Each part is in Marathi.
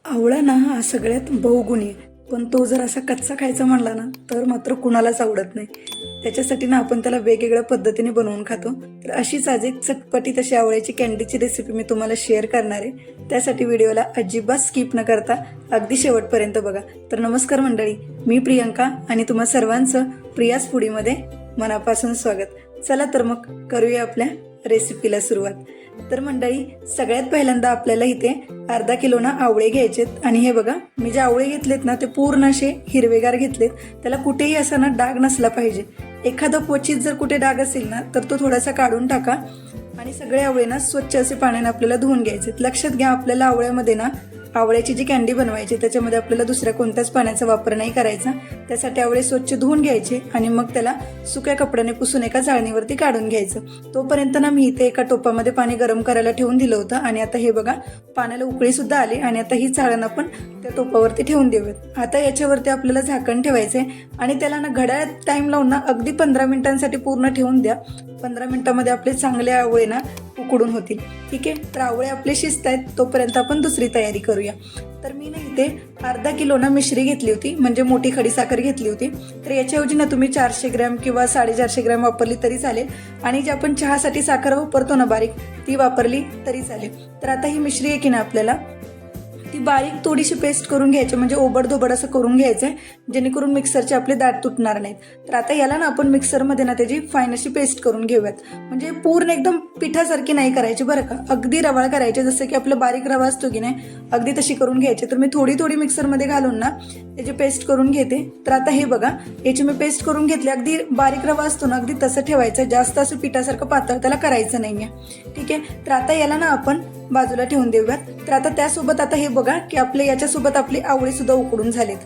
आवळा ना हा सगळ्यात बहुगुणी आहे. पण तो जर असा कच्चा खायचा म्हणला ना तर मात्र कुणालाच आवडत नाही. त्याच्यासाठी ना आपण त्याला वेगवेगळ्या पद्धतीने बनवून खातो. तर अशीच आज एक चटपटीत अशी आवळ्याची कॅन्डीची रेसिपी मी तुम्हाला शेअर करणार आहे. त्यासाठी व्हिडिओला अजिबात स्किप न करता अगदी शेवटपर्यंत बघा. तर नमस्कार मंडळी, मी प्रियंका आणि तुम्हा सर्वांचं प्रियास फूडीमध्ये मनापासून स्वागत. चला तर मग करूया आपल्या रेसिपीला सुरुवात. तर मंडळी, सगळ्यात पहिल्यांदा आपल्याला इथे अर्धा किलो ना आवळे घ्यायचेत. आणि हे बघा, मी जे आवळे घेतलेत ना ते पूर्ण असे हिरवेगार घेतलेत. त्याला कुठेही असा ना डाग नसला पाहिजे. एखादा क्वचित जर कुठे डाग असेल ना तर तो थोडासा काढून टाका. आणि सगळे आवळे ना स्वच्छ असे पाण्याने आपल्याला धुवून घ्यायचे. लक्षात घ्या, आपल्याला आवळ्यामध्ये ना आवळ्याची जी कॅन्डी बनवायची त्याच्यामध्ये आपल्याला दुसऱ्या कोणत्याच पाण्याचा वापर नाही करायचा. त्यासाठी आवळे स्वच्छ धुवून घ्यायचे आणि मग त्याला सुक्या कपड्याने पुसून एका चाळणीवरती काढून घ्यायचं. तोपर्यंत ना मी इथे एका टोपामध्ये पाणी गरम करायला ठेवून दिलं होतं. आणि आता हे बघा, पाण्याला उकळी सुद्धा आली. आणि आता ही चाळण आपण त्या टोपावरती ठेवून देऊयात. आता याच्यावरती आपल्याला झाकण ठेवायचंय आणि त्याला ना घड्याळात टाइम लावून ना अगदी 15 मिनिटांसाठी पूर्ण ठेवून द्या. 15 मिनिटांमध्ये आपले चांगले आवळे ना उकडून होतील. ठीक आहे, तर आवळे आपले शिजत आहेत तोपर्यंत आपण दुसरी तयारी करूया. तर मी ना इथे अर्धा किलो ना मिश्री घेतली होती, म्हणजे मोठी खडीसाखर घेतली होती. तर याच्याऐवजी ना तुम्ही 400 ग्रॅम किंवा 450 ग्रॅम वापरली तरी चालेल. आणि जी आपण चहासाठी साखर वापरतो ना बारीक, ती वापरली तरी चालेल. तर आता ही मिश्री आहे की ना आपल्याला ती बारीक थोडीशी पेस्ट करून घ्यायची, म्हणजे ओबडधोबड असं करून घ्यायचंय, जेणेकरून मिक्सरचे आपले दात तुटणार नाहीत. तर आता याला ना आपण मिक्सरमध्ये ना त्याची फाईन अशी पेस्ट करून घेऊयात. म्हणजे पूर्ण एकदम पिठासारखी नाही करायची बरं का, अगदी रवाळ करायचे, जसं की आपलं बारीक रवा असतो की नाही अगदी तशी करून घ्यायची. तर मी थोडी थोडी मिक्सरमध्ये घालून ना त्याची पेस्ट करून घेते. तर आता हे बघा, याची मी पेस्ट करून घेतली. अगदी बारीक रवा असतो ना अगदी तसं ठेवायचं, जास्त असं पिठासारखं पातळ त्याला करायचं नाहीये. ठीक आहे, तर आता याला ना आपण बाजूला ठेवून देऊयात. तर आता त्यासोबत आता हे बघा की आपले याच्यासोबत आपली आवळी सुद्धा उकडून झालीत.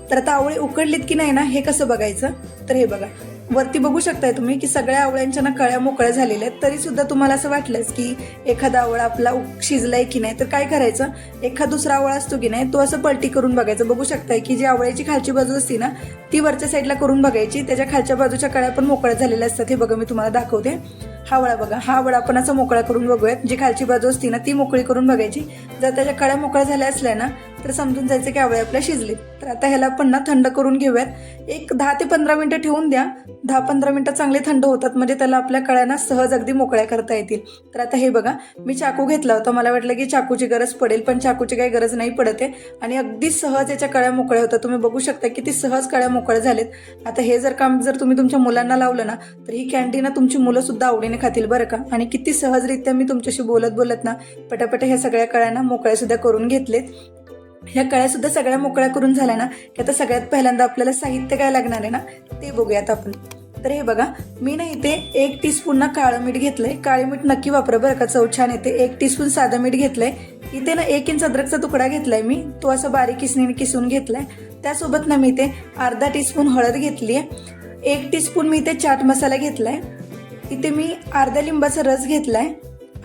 तर आता आवळे उकडलीत की नाही ना हे कसं बघायचं, तर हे बघा वरती बघू शकताय तुम्ही की सगळ्या आवळ्यांच्या ना कळ्या मोकळ्या झालेल्या आहेत. तरी सुद्धा तुम्हाला असं वाटलंच की एखादा आवळा आपला शिजलाय की नाही, तर काय करायचं, एखादा दुसरा आवळा असतो की नाही तो असं पलटी करून बघायचं. बघू शकताय की जी आवळ्याची खालची बाजू असते ना ती वरच्या साईडला करून बघायची, त्याच्या खालच्या बाजूच्या कळ्या पण मोकळ्या झालेल्या असतात. हे बघा मी तुम्हाला दाखवते. हा वळा बघा, हा वळा आपण असा मोकळा करून बघूयात. जी खालची बाजू असते ना ती मोकळी करून बघायची. जर त्याच्या कळ्या मोकळ्या झाल्या असल्या ना तर समजून जायचं की आवळे आपल्या शिजले. तर आता ह्याला पण ना थंड करून घेऊयात. एक 10 ते 15 मिनिटं ठेवून द्या. 10-15 मिनिटं चांगले थंड होतात, म्हणजे त्याला आपल्या कळ्यांना सहज अगदी मोकळ्या करता येतील. तर आता हे बघा, मी चाकू घेतला होता. मला वाटलं की चाकूची गरज पडेल, पण चाकूची काही गरज नाही पडत आहे. आणि अगदी सहज याच्या कळ्या मोकळ्या होतात. तुम्ही बघू शकता किती सहज कळ्या मोकळ्या झालेत. आता हे जर काम जर तुम्ही तुमच्या मुलांना लावलं ना तर ही कॅन्डी ना तुमची मुलं सुद्धा आवडीने खातील बरं का. आणि किती सहजरित्या मी तुमच्याशी बोलत ना पटापट ह्या सगळ्या कळ्यांना मोकळ्या सुद्धा करून घेतलेत. ह्या कळ्या सुद्धा सगळ्या मोकळ्या करून झाल्या ना की आता सगळ्यात पहिल्यांदा आपल्याला साहित्य काय लागणार आहे ना ते बघूयात आपण. तर हे बघा, मी ना इथे 1 टीस्पून ना काळं मीठ घेतलंय. काळे मीठ नक्की वापरा बरं का, चव छान येते. 1 टीस्पून साधं मीठ घेतलंय. इथे ना 1 इंच अद्रकचा तुकडा घेतलाय मी, तो असा बारीक किसणीने किसून घेतलाय. त्यासोबत ना मी इथे अर्धा टीस्पून हळद घेतलीय. 1 टीस्पून मी इथे चाट मसाला घेतलाय. इथे मी अर्ध्या लिंबाचा रस घेतलाय.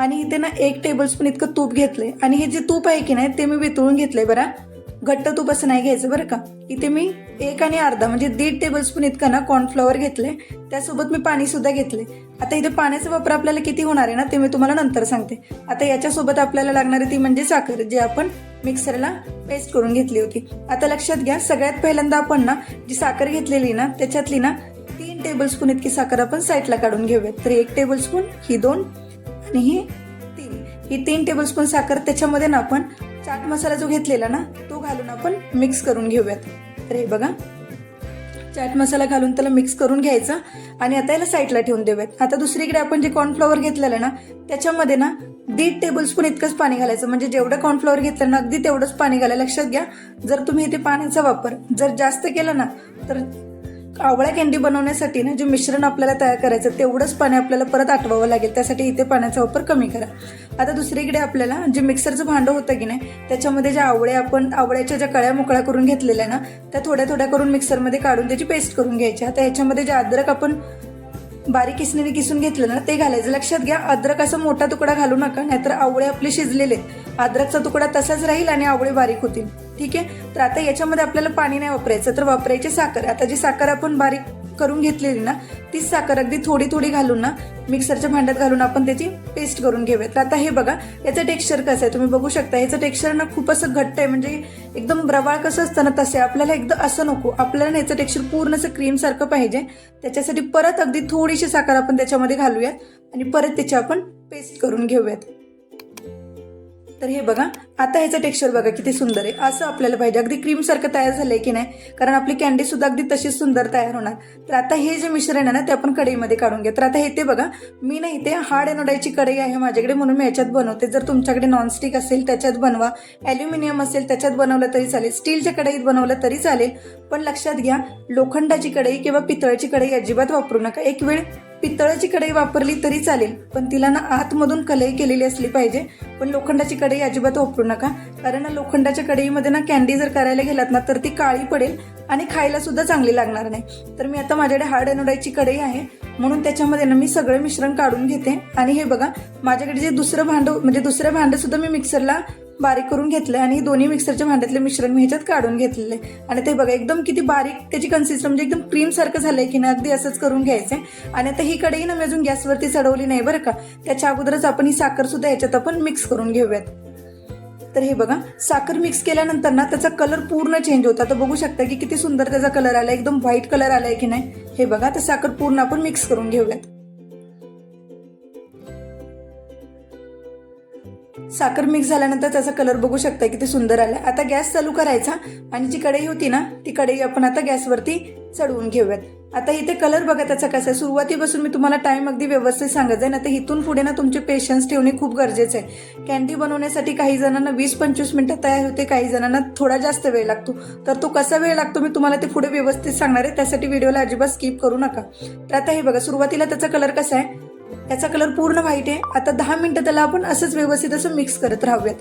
आणि इथे ना 1 टेबलस्पून इतकं तूप घेतलंय. आणि हे जे तूप आहे की नाही ते मी वितळून घेतलंय बरं, घट्ट तूप असं नाही घ्यायचं बरं का. इथे मी 1 आणि अर्धा म्हणजे 1.5 टेबलस्पून इतकं ना कॉर्नफ्लॉवर घेतलंय. त्यासोबत मी पाणी सुद्धा घेतलंय. आता इथे पाण्याचा वापर आपल्याला किती होणार आहे ना ते मी तुम्हाला नंतर सांगते. आता याच्यासोबत आपल्याला लागणारी ती म्हणजे साखर, जी आपण मिक्सरला पेस्ट करून घेतली होती. आता लक्षात घ्या, सगळ्यात पहिल्यांदा आपण ना जी साखर घेतलेली ना त्याच्यातली ना 3 टेबलस्पून इतकी साखर आपण साईडला काढून घेऊयात. तर 1 टेबलस्पून, ही 2 आणि ही 3, ही 3 टेबलस्पून साखर. त्याच्यामध्ये ना आपण चाट मसाला जो घेतलेला ना तो घालून आपण मिक्स करून घेऊयात. तर हे बघा, चाट मसाला घालून त्याला मिक्स करून घ्यायचा. आणि आता याला साईडला ठेवून देऊयात. आता दुसरीकडे आपण जे कॉर्नफ्लॉवर घेतलेलं ना त्याच्यामध्ये ना 1.5 टेबलस्पून इतकंच पाणी घालायचं, म्हणजे जेवढं कॉर्नफ्लॉवर घेतलं ना अगदी तेवढंच पाणी घालायला. लक्षात घ्या, जर तुम्ही इथे पाण्याचा वापर जर जास्त केला ना तर आवळा कॅन्डी बनवण्यासाठी ना जे मिश्रण आपल्याला तयार करायचं तेवढंच पाणी आपल्याला परत आटवावं लागेल. त्यासाठी इथे पाण्याचा वापर कमी करा. आता दुसरीकडे आपल्याला जे मिक्सरचं भांडं होतं की नाही त्याच्यामध्ये ज्या आवळ्याच्या ज्या कळ्या मोकळ्या करून घेतलेल्या ना त्या थोड्या थोड्या करून मिक्सरमध्ये काढून त्याची पेस्ट करून घ्यायची. आता याच्यामध्ये जे अद्रक आपण बारीक किसणीने किसून घेतलं ना ते घालायचं. लक्षात घ्या, अद्रक असा मोठा तुकडा घालू नका, नाहीतर आवळे आपले शिजलेले. अद्रकचा तुकडा तसाच राहील आणि आवळे बारीक होतील. ठीक आहे, तर आता याच्यामध्ये आपल्याला पाणी नाही वापरायचं, तर वापरायची साखर. आता जी साखर आपण बारीक करून घेतलेली ना तीच साखर अगदी थोडी थोडी घालून ना मिक्सरच्या भांड्यात घालून आपण त्याची पेस्ट करून घेऊयात. तर आता हे बघा याचं टेक्स्चर कसं आहे तुम्ही बघू शकता. याचं टेक्स्चर ना खूप असं घट्ट आहे, म्हणजे एकदम रवाळ कसं असतं ना तसे. आपल्याला एकदम असं नको, आपल्याला याचं टेक्स्चर पूर्ण असं क्रीम सारखं पाहिजे. त्याच्यासाठी परत अगदी थोडीशी साखर आपण त्याच्यामध्ये घालूयात आणि परत त्याची आपण पेस्ट करून घेऊयात. तर हे बघा आता ह्याचं टेक्स्चर बघा किती सुंदर आहे. असं आपल्याला पाहिजे, अगदी क्रीम सारखं तयार झालंय की नाही, कारण आपली कॅन्डी सुद्धा अगदी तशीच सुंदर तयार होणार. तर आता हे जे मिश्रण आहे ना ते आपण कढईमध्ये काढून घ्या. तर आता हे ते बघा मी ना इथे हार्ड एनोडाईची कढई आहे माझ्याकडे म्हणून मी याच्यात बनवते. जर तुमच्याकडे नॉनस्टिक असेल त्याच्यात बनवा, ॲल्युमिनियम असेल त्याच्यात बनवलं तरी चालेल, स्टीलच्या कढईत बनवलं तरी चालेल. पण लक्षात घ्या लोखंडाची कढई किंवा पितळाची कढई अजिबात वापरू नका. एक वेळ पितळाची कढई वापरली तरी चालेल, पण तिला ना आतमधून कलई केलेली असली पाहिजे. पण लोखंडाची कढई अजिबात वापरू नका, कारण लोखंडाच्या कढईमध्ये ना कॅन्डी जर करायला गेलात ना तर ती काळी पडेल आणि खायला सुद्धा चांगली लागणार नाही. तर मी आता माझ्याकडे हार्ड एनोडाईची कढई आहे म्हणून त्याच्यामध्ये ना मी सगळं मिश्रण काढून घेते. आणि हे बघा माझ्याकडे जे दुसरं भांडं म्हणजे दुसरं भांडं सुद्धा मी मिक्सरला बारीक करून घेतलं आणि दोन्ही मिक्सरच्या भांड्यातले मिश्रण मी ह्याच्यात काढून घेतलेलं आहे. आणि ते बघा एकदम किती बारीक त्याची कन्सिस्टन्सी, म्हणजे एकदम क्रीम सारखं झालंय की नाही, अगदी असंच करून घ्यायचंय. आणि आता ही कढई ना मी अजून गॅसवरती चढवली नाही बरं का. त्याच्या अगोदरच आपण ही साखर सुद्धा याच्यात आपण मिक्स करून घेऊयात. तर हे बघा साखर मिक्स केल्यानंतर ना त्याचा कलर पूर्ण चेंज होता. तर बघू शकता की किती सुंदर त्याचा कलर आला, एकदम व्हाईट कलर आलाय की नाही. हे बघा तर साखर पूर्ण आपण मिक्स करून घेऊयात. साखर मिक्स झाल्यानंतर त्याचा कलर बघू शकता किती सुंदर आला. आता गॅस चालू करायचा आणि जी कढई होती ना ती कढई आपण आता गॅसवरती चढवून घेऊयात. आता इथे कलर बघा त्याचा कसा आहे. सुरुवातीपासून मी तुम्हाला टाइम अगदी व्यवस्थित सांगत जाईन. आता इथून पुढे ना तुमचे पेशन्स ठेवणे खूप गरजेचं आहे. कॅन्डी बनवण्यासाठी काही जणांना 20-25 मिनिटं तयार होते, काही जणांना थोडा जास्त वेळ लागतो. तर तो कसा वेळ लागतो मी तुम्हाला ते पुढे व्यवस्थित सांगणार आहे, त्यासाठी व्हिडिओला अजिबात स्किप करू नका. तर आता हे बघा सुरुवातीला त्याचा कलर कसा आहे, याचा कलर पूर्ण व्हाईट आहे. आता 10 मिनिटं त्याला आपण असंच व्यवस्थित असं मिक्स करत राहूयात.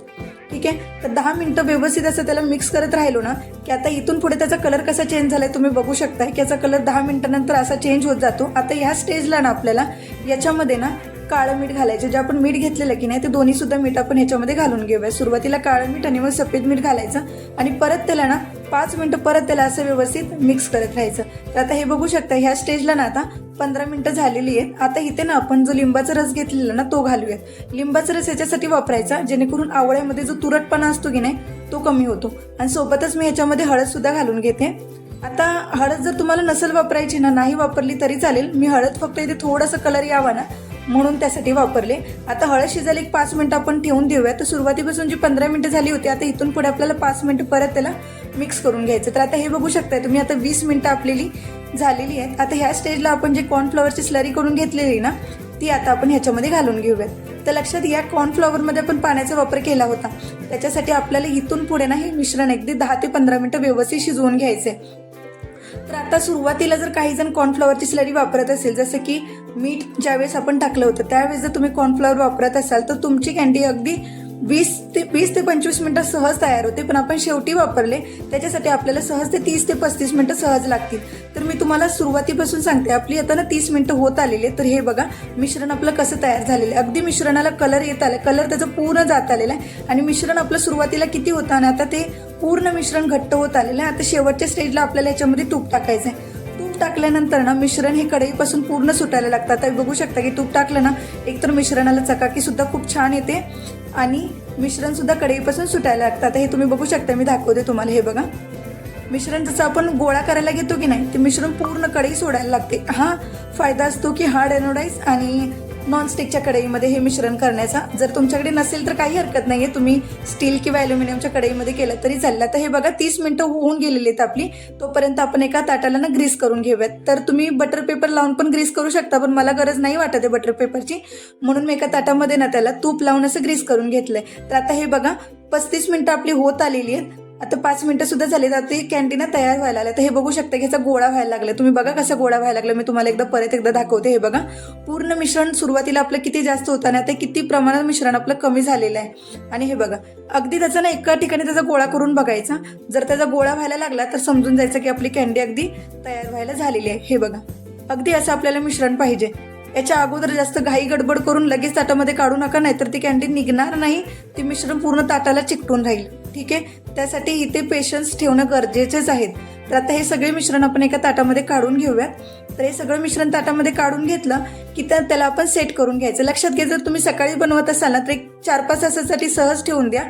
ठीक आहे, तर 10 मिनिटं व्यवस्थित असं त्याला मिक्स करत राहिलो ना की आता इथून पुढे त्याचा कलर कसा चेंज झालाय तुम्ही बघू शकता की याचा कलर 10 मिनिटांनंतर असा चेंज होत जातो. आता ह्या स्टेजला ना आपल्याला याच्यामध्ये ना काळं मीठ घालायचं. जे आपण मीठ घेतलेलं की नाही ते दोन्ही सुद्धा मीठ आपण ह्याच्यामध्ये घालून घेऊया. सुरुवातीला काळं मीठ आणि मग सफेद मीठ घालायचं आणि परत त्याला ना 5 मिनिटं परत त्याला असं व्यवस्थित मिक्स करत राहायचं. तर आता हे बघू शकता ह्या स्टेजला ना आता 15 मिनिटं झालेली आहेत. आता इथे ना आपण जो लिंबाचा रस घेतलेला ना तो घालूयात. लिंबाचा रस याच्यासाठी वापरायचा जेणेकरून आवळ्यामध्ये जो तुरटपणा असतो की नाही तो कमी होतो. आणि सोबतच मी ह्याच्यामध्ये हळद सुद्धा घालून घेते. आता हळद जर तुम्हाला नसेल वापरायची ना, नाही वापरली तरी चालेल. मी हळद फक्त इथे थोडासा कलर यावा ना म्हणून त्यासाठी वापरले. आता हळद शिजायला एक 5 मिनिटं आपण ठेवून देऊया. तर सुरुवातीपासून जी 15 मिनिटं झाली होती आता इथून पुढे आपल्याला 5 मिनिटं परत त्याला मिक्स करून घ्यायचं. तर आता हे बघू शकताय तुम्ही आता 20 मिनिटं आपली झालेली आहेत. आता ह्या स्टेजला आपण जे कॉर्नफ्लॉवरची स्लरी करून घेतलेली ना ती आता आपण ह्याच्यामध्ये घालून घेऊयात. तर लक्षात घ्या कॉर्नफ्लॉवरमध्ये आपण पाण्याचा वापर केला होता, त्याच्यासाठी आपल्याला इथून पुढे ना हे मिश्रण अगदी 10 ते 15 मिनिटं व्यवस्थित शिजवून घ्यायचंय. तर आता सुरुवातीला जर काही जण कॉर्नफ्लॉवरची स्लरी वापरत असेल, जसं की मीठ ज्यावेळेस आपण टाकलं होतं त्यावेळेस जर तुम्ही कॉर्नफ्लॉवर वापरत असाल तर तुमची कॅन्डी अगदी 20 ते 25 मिनिटं सहज तयार होते. पण आपण शेवटी वापरले त्याच्यासाठी आपल्याला सहज ते 30 ते 35 मिनिटं सहज लागतील. तर मी तुम्हाला सुरुवातीपासून सांगते आपली आता ना 30 मिनिटं होत आलेली. तर हे बघा मिश्रण आपलं कसं तयार झालेलं आहे. अगदी मिश्रणाला कलर येत आला, कलर त्याचं पूर्ण जात आलेला आहे. आणि मिश्रण आपलं सुरुवातीला किती होतं आणि आता ते पूर्ण मिश्रण घट्ट होत आलेलं आहे. आता शेवटच्या स्टेजला आपल्याला याच्यामध्ये तूप टाकायचं आहे. तूप टाकल्यानंतर ना मिश्रण हे कढईपासून पूर्ण सुटायला लागतं. आता बघू शकता की तूप टाकलं ना एकतर मिश्रणाला चकाकी सुद्धा खूप छान येते आणि मिश्रण सुद्धा कढईपासून सुटायला लागतं. आता हे तुम्ही बघू शकता, मी दाखवते तुम्हाला. हे बघा मिश्रण जसं आपण गोळा करायला घेतो की नाही ते मिश्रण पूर्ण कढई सोडायला लागते. हा फायदा असतो की हार्ड एनोडाईज आणि नॉनस्टिकच्या कढईमध्ये हे मिश्रण करण्याचा. जर तुमच्याकडे नसेल तर काही हरकत नाहीये, तुम्ही स्टील किंवा ॲल्युमिनियमच्या कढईमध्ये केलं तरी चालेल. आता हे बघा 30 मिनिटं होऊन गेलेली आहेत आपली. तोपर्यंत आपण एका ताटाला ना ग्रीस करून घेऊयात. तर तुम्ही बटर पेपर लावून पण ग्रीस करू शकता, पण मला गरज नाही वाटत आहे बटर पेपरची, म्हणून मी एका ताटामध्ये ना त्याला तूप लावून असं ग्रीस करून घेतलंय. तर आता हे बघा 35 मिनिटं आपली होत आलेली आहेत. आता 5 मिनिटं सुद्धा झाली तर ते कॅन्टीना तयार व्हायला आलं. तर हे बघू शकता की ह्याचा गोळा व्हायला लागला. तुम्ही बघा कसा गोळा व्हायला लागला. मी तुम्हाला परत एकदा दाखवते. हे बघा पूर्ण मिश्रण सुरुवातीला आपलं किती जास्त होतं आणि आता किती प्रमाणात मिश्रण आपलं कमी झालेलं आहे. आणि हे बघा अगदी त्याचा ना एका ठिकाणी त्याचा गोळा करून बघायचा. जर त्याचा गोळा व्हायला लागला तर समजून जायचं की आपली कॅन्डी अगदी तयार व्हायला झालेली आहे. हे बघा अगदी असं आपल्याला मिश्रण पाहिजे. याच्या अगोदर जास्त घाई गडबड करून लगेच ताटामध्ये काढू नका, नाहीतर ती कॅन्डी निघणार नाही, ती मिश्रण पूर्ण ताटाला चिकटून राहील. ठीक आहे, त्यासाठी इथे पेशन्स ठेवणं गरजेचेच आहेत. तर आता हे सगळे मिश्रण आपण एका ताटामध्ये काढून घेऊयात. तर हे सगळं मिश्रण ताटामध्ये काढून घेतलं की त्याला आपण सेट करून घ्यायचं. लक्षात घ्या, जर तुम्ही सकाळी बनवत असाल ना तर एक 4-5 तासासाठी सहज ठेवून द्या.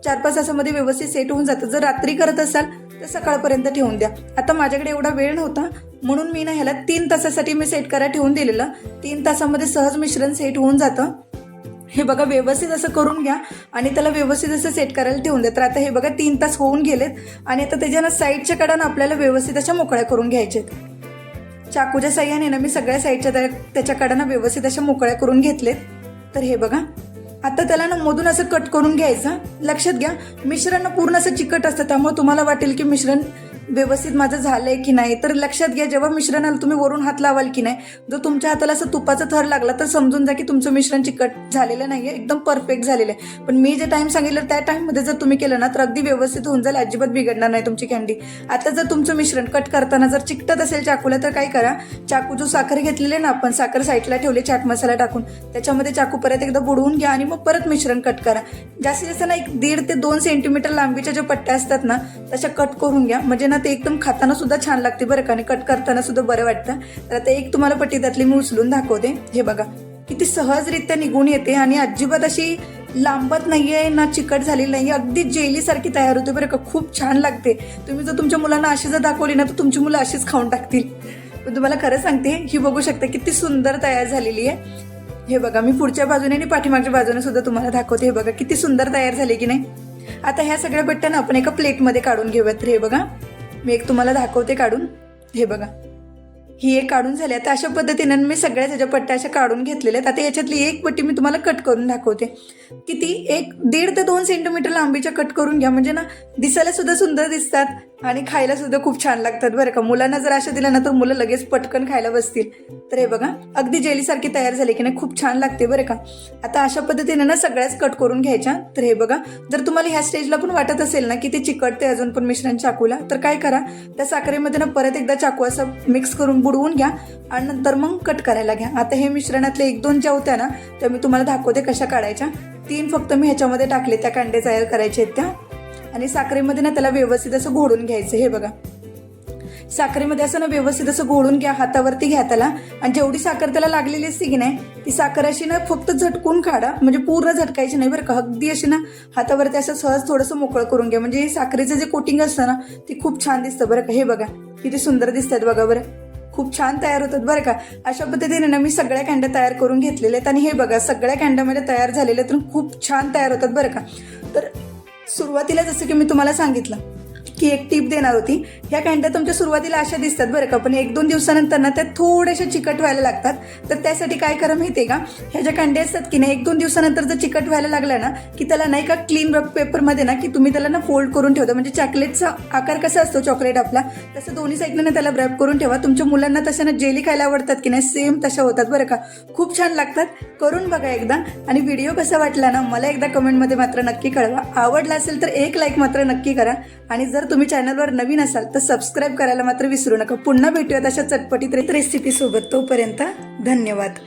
4-5 तासामध्ये व्यवस्थित सेट होऊन जातं. जर रात्री करत असाल तर सकाळपर्यंत ठेवून द्या. आता माझ्याकडे एवढा वेळ नव्हता म्हणून मी ना ह्याला 3 तासासाठी मी सेट करायला ठेवून दिलेलं. 3 तासामध्ये सहज मिश्रण सेट होऊन जातं. हे बघा, व्यवस्थित असं करून घ्या आणि त्याला व्यवस्थित असं सेट करायला ठेवून द्या. तर आता हे बघा 3 तास होऊन गेलेत आणि आता त्याच्या साईडच्या कडानं आपल्याला व्यवस्थित अशा मोकळ्या करून घ्यायच्यात. चाकूच्या साह्याने ना मी सगळ्या साईडच्या त्याच्या कडानं व्यवस्थित अशा मोकळ्या करून घेतलेत. तर हे बघा, आता त्याला ना मधून असं कट करून घ्यायचं. लक्षात घ्या, मिश्रण पूर्ण असं चिकट असतं, त्यामुळे तुम्हाला वाटेल की मिश्रण व्यवस्थित माझं झालंय की नाही. तर लक्षात घ्या, जेव्हा मिश्रणाला तुम्ही वरून हात लावाल की नाही, जर तुमच्या हाताला असं तुपाचा थर लागला तर समजून जा की तुमचं मिश्रण चिकट झालेलं नाहीये, एकदम परफेक्ट झालेलं आहे. पण मी जे टाइम सांगितलं त्या टाइममध्ये जर तुम्ही केलं ना तर अगदी व्यवस्थित होऊन जाईल, अजिबात बिघडणार नाही तुमची कॅन्डी. आता जर तुमचं मिश्रण कट करताना जर चिकटत असेल चाकूला तर काय करा, चाकू जो साखर घेतलेले ना आपण, साखर साईडला ठेवले चाट मसाला टाकून, त्याच्यामध्ये चाकू परत एकदा बुडवून घ्या आणि मग परत मिश्रण कट करा. जास्तीत जास्त ना 1.5 ते 2 सेंटीमीटर लांबीच्या ज्या पट्ट्या असतात ना तशा कट करून घ्या, म्हणजे ना ते एकदम खाताना सुद्धा छान लागते बरं का, आणि कट करताना सुद्धा बरं वाटतं. तर आता एक तुम्हाला पट्टी त्यातली मी उचलून दाखवते. हे बघा किती सहजरित्या निघून येते आणि अजिबात अशी लांबत नाहीये ना चिकट झालेली नाहीये, अगदी जेली सारखी तयार होते बरं का, खूप छान लागते. तुम्ही जर तुमच्या मुलांना अशी जर दाखवली ना तर तुमची मुलं अशीच खाऊन टाकतील. पण तुम्हाला खरं सांगते, ही बघू शकता किती सुंदर तयार झालेली आहे. हे बघा, मी पुढच्या बाजूने आणि पाठीमागच्या बाजूने सुद्धा तुम्हाला दाखवते. हे बघा किती सुंदर तयार झाले की नाही. आता ह्या सगळ्या पट्ट्या आपण एका प्लेटमध्ये काढून घेऊयात. हे बघा, मी एक तुम्हाला दाखवते काढून. हे बघा, ही एक काढून झाली. आता अशा पद्धतीने मी सगळ्या त्याच्या पट्ट्या अशा काढून घेतलेल्या आहेत. आता याच्यातली एक पट्टी मी तुम्हाला कट करून दाखवते. किती 1.5 ते 2 सेंटीमीटर लांबीच्या कट करून घ्या, म्हणजे ना दिसायला सुद्धा सुंदर दिसतात आणि खायला सुद्धा खूप छान लागतात बरं का. मुलांना जर अशा दिल्या ना तर मुलं लगेच पटकन खायला बसतील. तर हे बघा, अगदी जेलीसारखी तयार झाली की नाही, खूप छान लागते बरं का. आता अशा पद्धतीने ना सगळ्याच कट करून घ्यायच्या. तर हे बघा, जर तुम्हाला ह्या स्टेजला पण वाटत असेल ना की ते चिकटते अजून पण मिश्रण चाकूला, तर काय करा, त्या साखरेमध्ये ना परत एकदा चाकू असं मिक्स करून बुडवून घ्या आणि नंतर मग कट करायला घ्या. आता हे मिश्रणातले 1-2 ज्या होत्या ना त्या मी तुम्हाला दाखवते कशा काढायच्या. 3 फक्त मी ह्याच्यामध्ये टाकले, त्या कांडे तयार करायचे आहेत त्या, आणि साखरेमध्ये ना त्याला व्यवस्थित असं घोळून घ्यायचं. हे बघा, साखरेमध्ये असं ना व्यवस्थित असं घोळून घ्या, हातावरती घ्या त्याला, आणि जेवढी साखर त्याला लागलेली असते की नाही ती साखर अशी ना फक्त झटकून काढा, म्हणजे पूर्ण झटकायची नाही बरं का. अगदी अशी ना हातावरती असं सहज थोडंसं मोकळं करून घ्या, म्हणजे साखरेचं जे कोटिंग असतं ना ती खूप छान दिसतं बरं का. हे बघा किती सुंदर दिसतात बघा बरं, खूप छान तयार होतात बरं का. अशा पद्धतीने ना मी सगळ्या कॅन्ड्या तयार करून घेतलेल्या आहेत आणि हे बघा सगळ्या कॅन्ड्यामध्ये तयार झालेल्या तर खूप छान तयार होतात बरं का. तर सुरुवातीला जसं की मी तुम्हाला सांगितलं की एक टीप देणार होती, ह्या कॅन्ड्या तुमच्या सुरुवातीला अशा दिसतात बरं का, पण 1-2 दिवसानंतर ना त्या थोड्याशा चिकट व्हायला लागतात. तर त्यासाठी काय करा माहितीये का, ह्या ज्या कॅन्ड्या असतात की नाही 1-2 दिवसानंतर जर चिकट व्हायला लागल्या ना की त्याला नाही का क्लीन रफ पेपरमध्ये ना की तुम्ही त्याला ना फोल्ड करून ठेवता, म्हणजे चॉकलेटचा आकार कसा असतो चॉकलेट आपला, तसं दोन्ही साईडने ना त्याला रॅप करून ठेवा. तुमच्या मुलांना तशा ना जेली खायला आवडतात की नाही, सेम तशा होतात बरं का, खूप छान लागतात. करून बघा एकदा, आणि व्हिडिओ कसा वाटला ना मला एकदा कमेंटमध्ये मात्र नक्की कळवा. आवडला असेल तर एक लाईक मात्र नक्की करा, आणि जर तुम्ही चॅनलवर नवीन असाल तर सबस्क्राईब करायला मात्र विसरू नका. पुन्हा भेटूयात अशा चटपटीत रेसिपी सोबत. तोपर्यंत धन्यवाद.